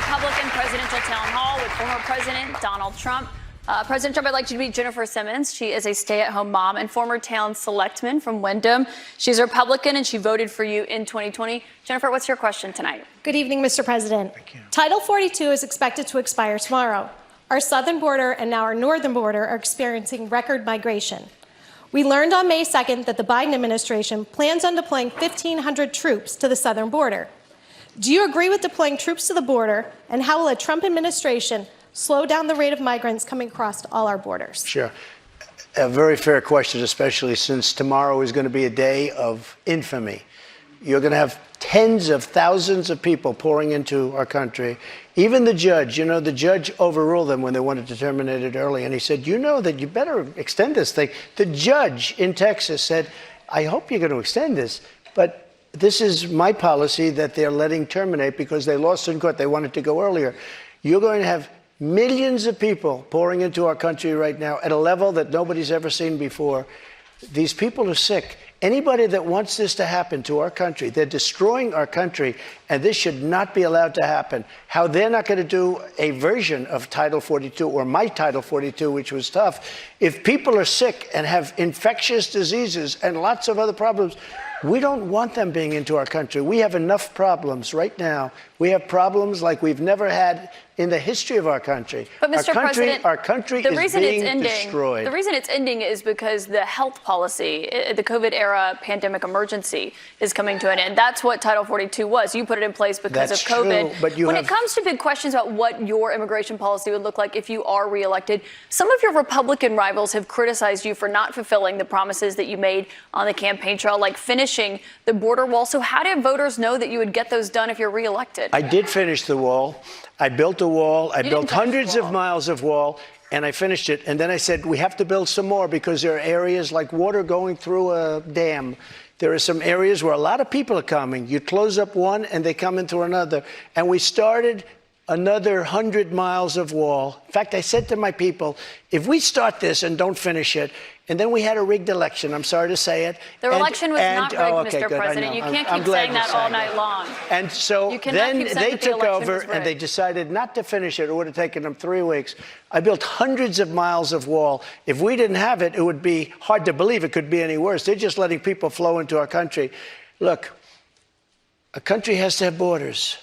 Republican presidential town hall with former President Donald Trump. President Trump, I'd like you to meet Jennifer Simmons. She is a stay-at-home mom and former town selectman from Windham. She's a Republican, and she voted for you in 2020. Jennifer, what's your question tonight? Good evening, Mr. President. Thank you. Title 42 is expected to expire tomorrow. Our southern border and now our northern border are experiencing record migration. We learned on May 2nd that the Biden administration plans on deploying 1,500 troops to the southern border. Do you agree with deploying troops to the border, and how will a Trump administration slow down the rate of migrants coming across all our borders? Sure. A very fair question, especially since tomorrow is going to be a day of infamy. You're going to have tens of thousands of people pouring into our country. Even the judge, the judge overruled them when they wanted to terminate it early. And he said, that you better extend this thing. The judge in Texas said, I hope you're going to extend this, but this is my policy that they're letting terminate because they lost in court. They wanted to go earlier. You're going to have millions of people pouring into our country right now at a level that nobody's ever seen before. These people are sick. Anybody that wants this to happen to our country, they're destroying our country, and this should not be allowed to happen. How they're not going to do a version of Title 42 or my Title 42, which was tough. If people are sick and have infectious diseases and lots of other problems, we don't want them being into our country. We have enough problems right now. We have problems like we've never had in the history of our country. But Mr. President, our country is being destroyed. The reason it's ending is because the health policy, the COVID-era pandemic emergency, is coming to an end. That's what Title 42 was. You put it in place because of COVID. True, but when it comes to big questions about what your immigration policy would look like if you are reelected, some of your Republican rivals have criticized you for not fulfilling the promises that you made on the campaign trail, like finishing the border wall. So how do voters know that you would get those done if you're reelected? I did finish the wall. I built a wall. I built hundreds of miles of wall, and I finished it. And then I said, we have to build some more because there are areas like water going through a dam. There are some areas where a lot of people are coming. You close up one, and they come into another. And we started another 100 miles of wall. In fact, I said to my people, if we start this and don't finish it, and then we had a rigged election, I'm sorry to say it. The election was not rigged, Mr. President. You can't keep saying that all night long. And so then they took over and they decided not to finish it. It would have taken them 3 weeks. I built hundreds of miles of wall. If we didn't have it, it would be hard to believe it could be any worse. They're just letting people flow into our country. Look, a country has to have borders.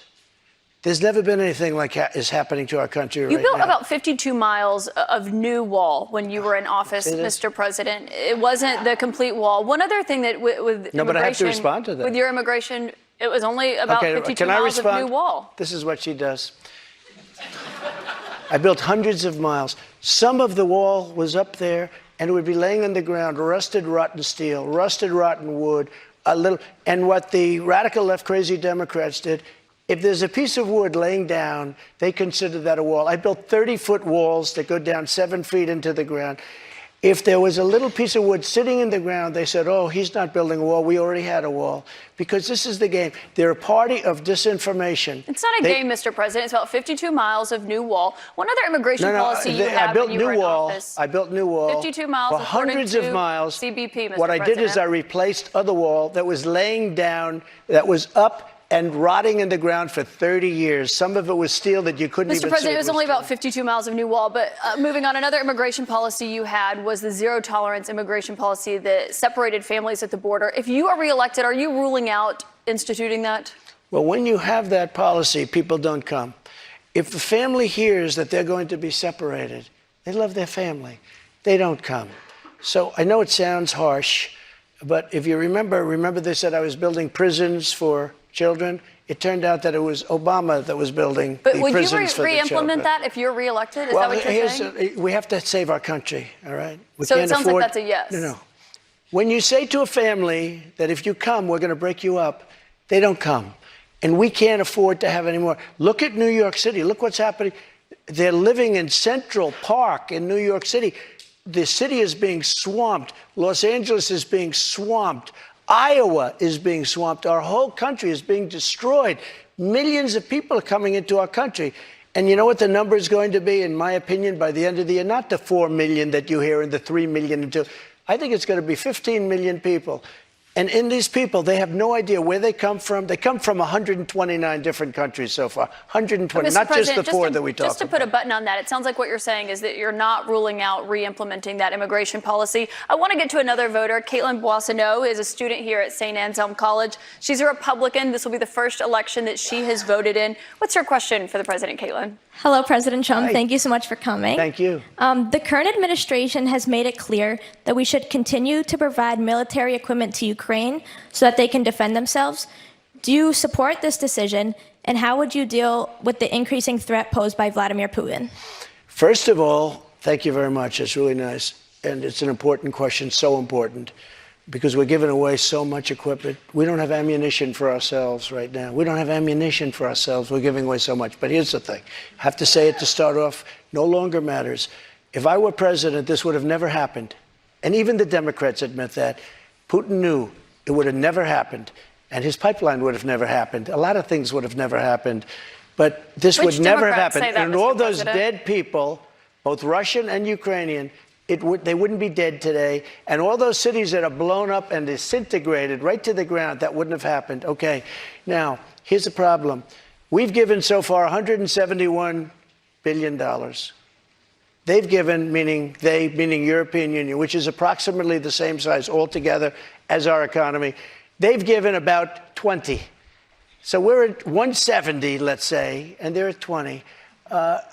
There's never been anything like is happening to our country right now. You built about 52 miles of new wall when you were in office, Mr. President. It wasn't the complete wall. One other thing that with no, but I have to respond to that. With your immigration, it was only about 52 miles of new wall. This is what she does. I built hundreds of miles. Some of the wall was up there, and it would be laying on the ground, rusted, rotten steel, rusted, rotten wood, and what the radical left crazy Democrats did, if there's a piece of wood laying down, they consider that a wall. I built 30-foot walls that go down 7 feet into the ground. If there was a little piece of wood sitting in the ground, they said, oh, he's not building a wall. We already had a wall. Because this is the game. They're a party of disinformation. It's not a game, Mr. President. It's about 52 miles of new wall. One other immigration policy you had when you were in office. I built new wall. 52 miles for hundreds of miles. CBP, Mr. President. What I did is I replaced other wall that was laying down, that was up and rotting in the ground for 30 years. Some of it was steel that you couldn't even see. Mr. President, it was only about 52 miles of new wall. But moving on, another immigration policy you had was the zero-tolerance immigration policy that separated families at the border. If you are reelected, are you ruling out instituting that? Well, when you have that policy, people don't come. If the family hears that they're going to be separated, they love their family. They don't come. So I know it sounds harsh, but if you remember they said I was building prisons for children. It turned out that it was Obama that was building the prisons for the children. But would you re-implement that if you're reelected? Is that what you're saying? We have to save our country, all right? So it sounds like that's a yes. No. When you say to a family that if you come, we're going to break you up, they don't come. And we can't afford to have any more. Look at New York City. Look what's happening. They're living in Central Park in New York City. The city is being swamped. Los Angeles is being swamped. Iowa is being swamped. Our whole country is being destroyed. Millions of people are coming into our country. And you know what the number is going to be, in my opinion, by the end of the year? Not the 4 million that you hear and the 3 million. I think it's going to be 15 million people. And in these people, they have no idea where they come from. They come from 129 different countries so far. 120, not just the four that we talked about. Just to put a button on that, it sounds like what you're saying is that you're not ruling out re-implementing that immigration policy. I want to get to another voter. Caitlin Boissonneau is a student here at St. Anselm College. She's a Republican. This will be the first election that she has voted in. What's your question for the president, Caitlin? Hello, President Trump. Hi. Thank you so much for coming. Thank you. The current administration has made it clear that we should continue to provide military equipment to Ukraine so that they can defend themselves. Do you support this decision, and how would you deal with the increasing threat posed by Vladimir Putin? First of all, thank you very much. It's really nice. And it's an important question, so important, because we're giving away so much equipment. We don't have ammunition for ourselves right now. We don't have ammunition for ourselves. We're giving away so much. But here's the thing. I have to say it to start off. No longer matters. If I were president, this would have never happened. And even the Democrats admit that. Putin knew it would have never happened. And his pipeline would have never happened. A lot of things would have never happened. But this would never have happened. And all those dead people, both Russian and Ukrainian, they wouldn't be dead today. And all those cities that are blown up and disintegrated right to the ground, that wouldn't have happened. Okay, now, here's the problem. We've given so far $171 billion. They've given, meaning European Union, which is approximately the same size altogether as our economy. They've given about 20. So we're at 170, let's say, and they're at 20.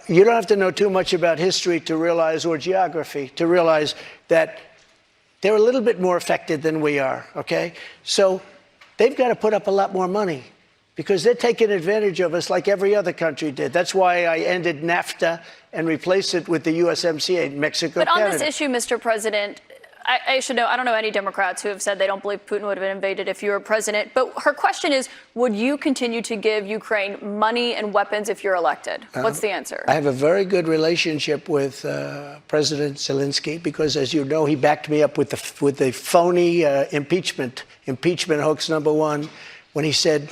You don't have to know too much about history to realize, or geography, to realize that they're a little bit more affected than we are, okay? So they've got to put up a lot more money because they're taking advantage of us like every other country did. That's why I ended NAFTA and replaced it with the USMCA, Mexico, But on Canada. this issue, Mr. President, I should know, I don't know any Democrats who have said they don't believe Putin would have invaded if you were president. But her question is, would you continue to give Ukraine money and weapons if you're elected? What's the answer? I have a very good relationship with President Zelensky because, as you know, he backed me up with the phony impeachment hoax #1 when he said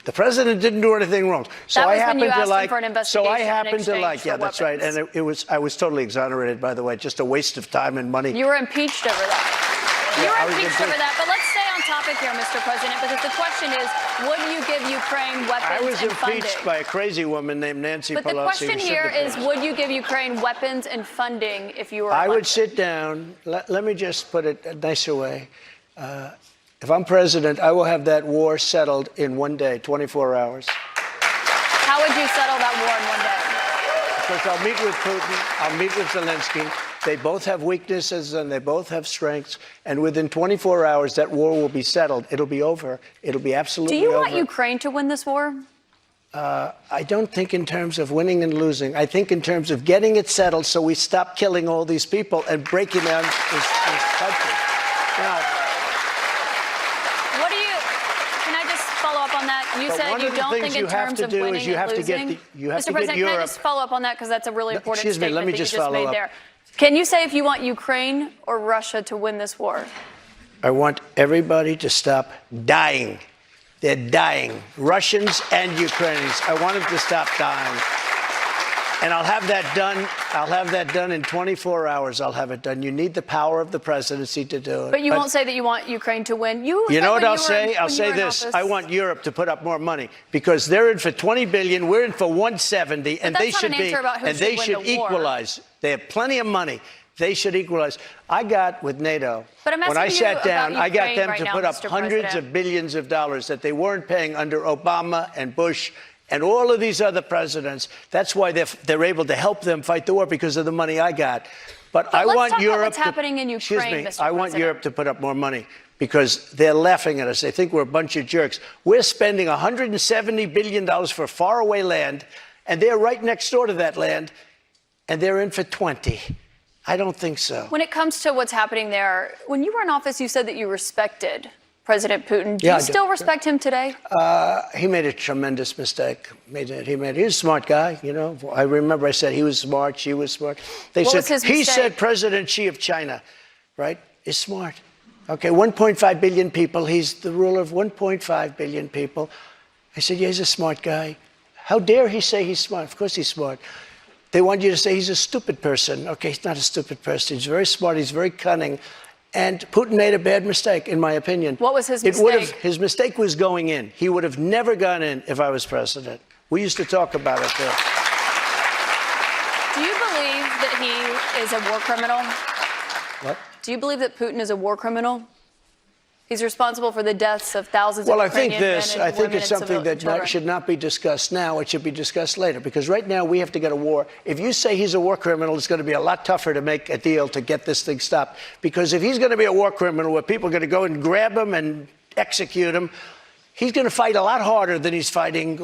the president didn't do anything wrong. So that was I happen when you asked to like. him for an investigation. So I happen to like. Yeah, for that's right. weapons. And I was totally exonerated, by the way. Just a waste of time and money. You were impeached over that. You I were was impeached over impeached. that. But let's stay on topic here, Mr. President, because the question is, would you give Ukraine weapons I was and impeached funding? by a crazy woman named Nancy But Pelosi. the question who stood here before is, us. would you give Ukraine weapons and funding if you were I elected? would sit down. Let me just put it a nicer way. If I'm president, I will have that war settled in one day, 24 hours. How would you settle that war in one day? Because I'll meet with Putin, I'll meet with Zelensky. They both have weaknesses and they both have strengths. And within 24 hours, that war will be settled. It'll be over. It'll be absolutely Do you over. want Ukraine to win this war? I don't think in terms of winning and losing. I think in terms of getting it settled so we stop killing all these people and breaking down this country. Now, What do you? Can I just follow up on that? You But said one you of the don't things think in you have terms to of do is winning you and have to get losing. you have Mr. to get President, can I Europe. just follow up on that because that's a really important Excuse me, statement let me that just you just follow made up. there. Can you say if you want Ukraine or Russia to win this war? I want everybody to stop dying. They're dying, Russians and Ukrainians. I want them to stop dying. And I'll have that done. I'll have that done in 24 hours. I'll have it done. You need the power of the presidency to do it. But you won't say that you want Ukraine to win. You said know what when I'll you were say? in- I'll when you say were in this. office- I want Europe to put up more money because they're in for 20 billion. We're in for 170, and that's they not should an be. answer about who And should they win should the war. equalize. They have plenty of money. They should equalize. I got with NATO. But I'm when I asking you sat about down, I got Ukraine them right to now, put up Mr. hundreds President. of billions of dollars that they weren't paying under Obama and Bush and all of these other presidents. That's why they're able to help them fight the war because of the money I got. But I let's want talk about Europe. what's happening in Excuse Ukraine, me. Mr. I want President. Europe to put up more money because they're laughing at us. They think we're a bunch of jerks. We're spending $170 billion for faraway land, and they're right next door to that land, and they're in for 20. I don't think so. When it comes to what's happening there, when you were in office, you said that you respected President Putin. Do Yeah, you I do. still respect him today? He made a tremendous mistake. He was a smart guy, you know. I remember I said he was smart, she was smart. They What said was his he mistake? said President Xi of China, right, is smart. Okay, 1.5 billion people. He's the ruler of 1.5 billion people. I said, yeah, he's a smart guy. How dare he say he's smart? Of course he's smart. They want you to say he's a stupid person. Okay, he's not a stupid person. He's very smart. He's very cunning. And Putin made a bad mistake, in my opinion. What was his His mistake? was going in. He would have never gone in if I was president. We used to talk about it there. Do you believe that he is a war criminal? What? Do you believe that Putin is a war criminal? He's responsible for the deaths of thousands Well, of I think Ukrainian this. men I and think women it's and something that children. should not be discussed now. It should be discussed later. Because right now we have to get a war. If you say he's a war criminal, it's going to be a lot tougher to make a deal to get this thing stopped. Because if he's going to be a war criminal where people are going to go and grab him and execute him, he's going to fight a lot harder than he's fighting,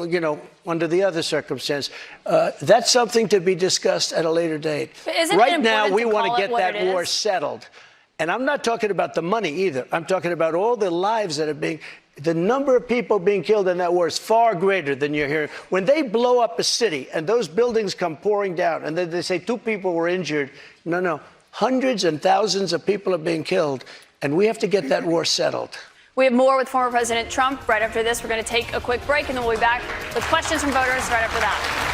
under the other circumstance. That's something to be discussed at a later date. But isn't it right now, important we to want call to it get what that it war is? settled. And I'm not talking about the money either. I'm talking about all the lives that are being... The number of people being killed in that war is far greater than you're hearing. When they blow up a city and those buildings come pouring down and then they say 2 people were injured, no. Hundreds and thousands of people are being killed, and we have to get that war settled. We have more with former President Trump right after this. We're going to take a quick break, and then we'll be back with questions from voters right after that.